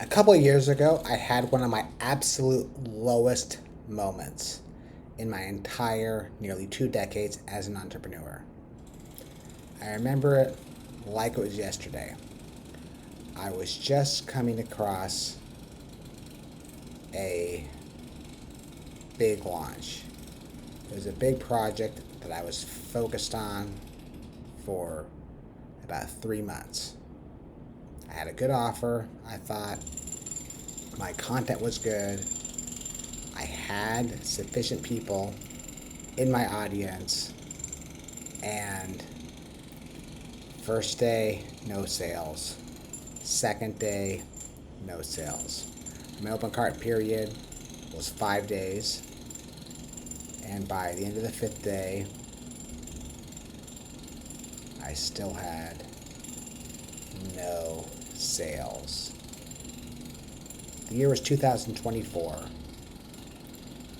A couple of years ago, I had one of my absolute lowest moments in my entire nearly 2 decades as an entrepreneur. I remember it like it was yesterday. I was just coming across a big launch. It was a big project that I was focused on for about 3 months. I had a good offer. I thought my content was good. I had sufficient people in my audience. And first day, no sales. Second day, no sales. My open cart period was 5 days. And by the end of the fifth day, I still had no sales. The year was 2024,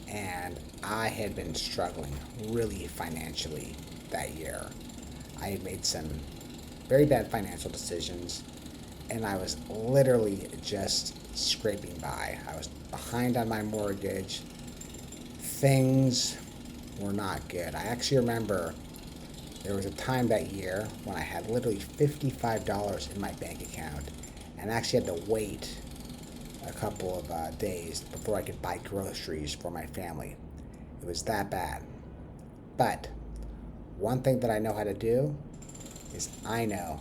and I had been struggling really financially that year. I had made some very bad financial decisions, and I was literally just scraping by. I was behind on my mortgage. Things were not good. I actually remember there was a time that year when I had literally $55 in my bank account and actually had to wait a couple of days before I could buy groceries for my family. It was that bad. But one thing that I know how to do is I know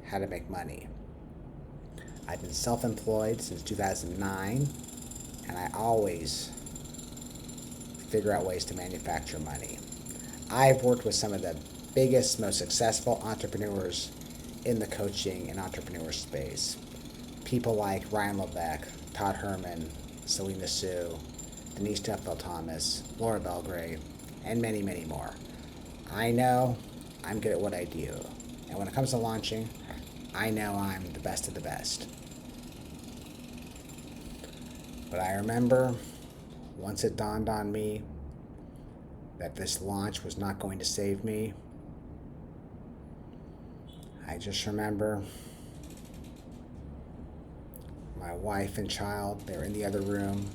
how to make money. I've been self-employed since 2009, and I always figure out ways to manufacture money. I've worked with some of the biggest, most successful entrepreneurs in the coaching and entrepreneur space. People like Ryan Lebeck, Todd Herman, Selena Sue, Denise Duffel Thomas, Laura Belgrave, and many, many more. I know I'm good at what I do. And when it comes to launching, I know I'm the best of the best. But I remember once it dawned on me that this launch was not going to save me, I just remember my wife and child, they were in the other room.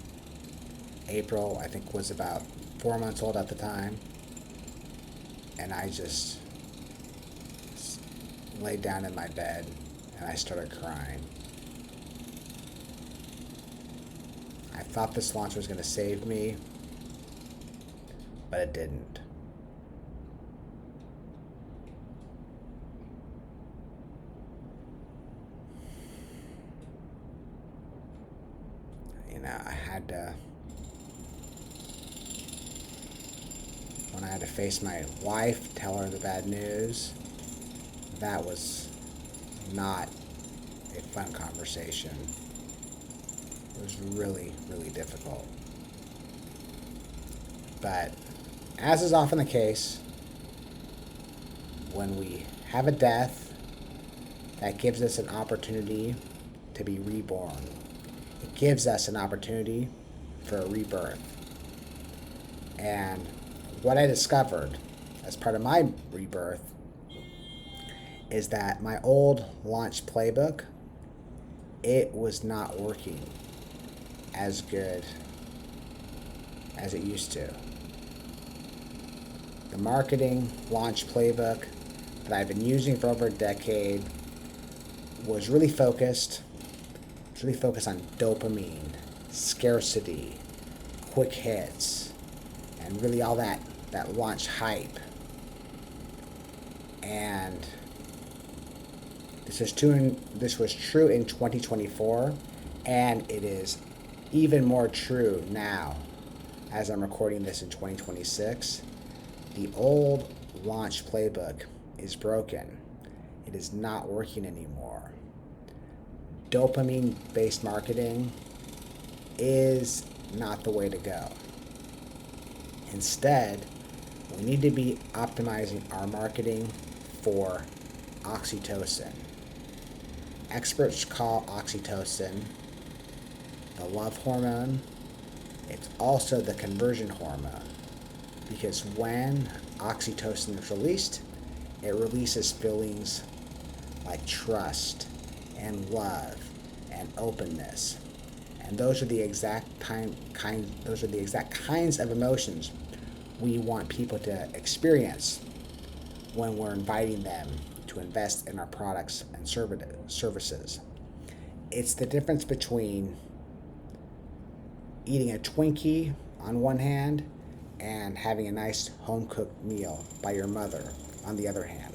April, I think, was about 4 months old at the time. And I just laid down in my bed and I started crying. I thought this launch was going to save me, but it didn't. I had to, when I had to face my wife, tell her the bad news, that was not a fun conversation. It was really, really difficult. But as is often the case, when we have a death, that gives us an opportunity to be reborn. It gives us an opportunity for a rebirth. And what I discovered as part of my rebirth is that my old launch playbook, it was not working as good as it used to. The marketing launch playbook that I've been using for over a decade was really focused. It's really focused on dopamine, scarcity, quick hits, and really all that launch hype. And this was true in 2024, and it is even more true now as I'm recording this in 2026. The old launch playbook is broken. It is not working anymore. Dopamine-based marketing is not the way to go. Instead, we need to be optimizing our marketing for oxytocin. Experts call oxytocin the love hormone. It's also the conversion hormone, because when oxytocin is released, it releases feelings like trust and love and openness. And those are the exact kinds of emotions we want people to experience when we're inviting them to invest in our products and services. It's the difference between eating a Twinkie on one hand and having a nice home-cooked meal by your mother on the other hand.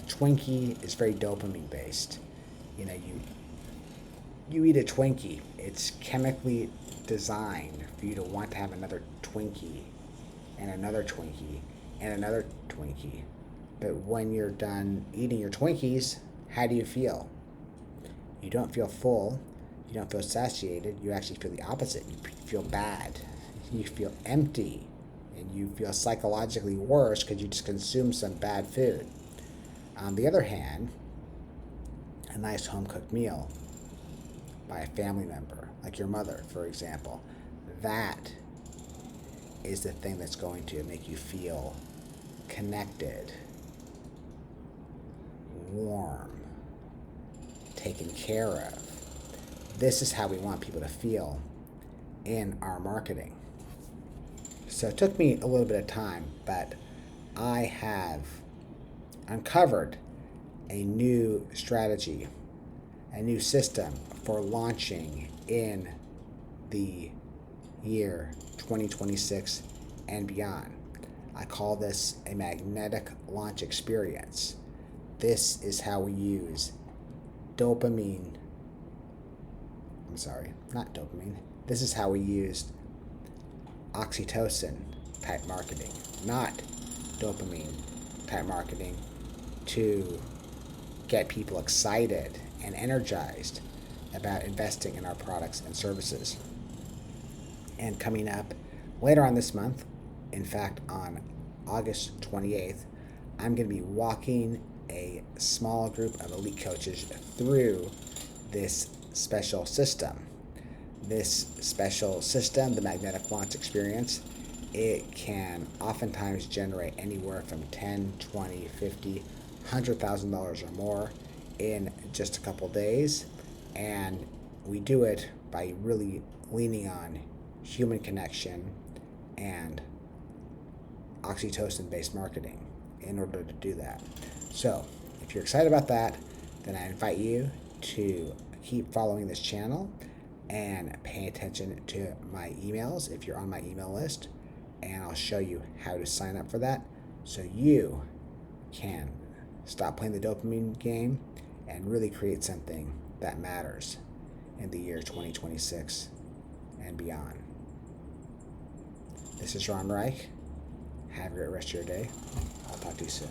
Twinkie is very dopamine based. You eat a Twinkie, it's chemically designed for you to want to have another Twinkie and another Twinkie and another Twinkie. But when you're done eating your Twinkies, how do you feel? You don't feel full, you don't feel satiated, you actually feel the opposite. You feel bad, you feel empty, and you feel psychologically worse because you just consumed some bad food. On the other hand, a nice home-cooked meal by a family member, like your mother, for example, that is the thing that's going to make you feel connected, warm, taken care of. This is how we want people to feel in our marketing. So it took me a little bit of time, but I have uncovered a new strategy, a new system for launching in the year 2026 and beyond. I call this a magnetic launch experience. This is how we use This is how we used oxytocin type marketing, not dopamine type marketing, to get people excited and energized about investing in our products and services. And coming up later on this month, in fact on August 28th, I'm going to be walking a small group of elite coaches through this special system. This special system, the magnetic launch experience, it can oftentimes generate anywhere from $10, $20, $50, $100,000 or more in just a couple days. And we do it by really leaning on human connection and oxytocin-based marketing in order to do that. So if you're excited about that, then I invite you to keep following this channel and pay attention to my emails if you're on my email list, and I'll show you how to sign up for that so you can stop playing the dopamine game and really create something that matters in the year 2026 and beyond. This is Ron Reich. Have a great rest of your day. I'll talk to you soon.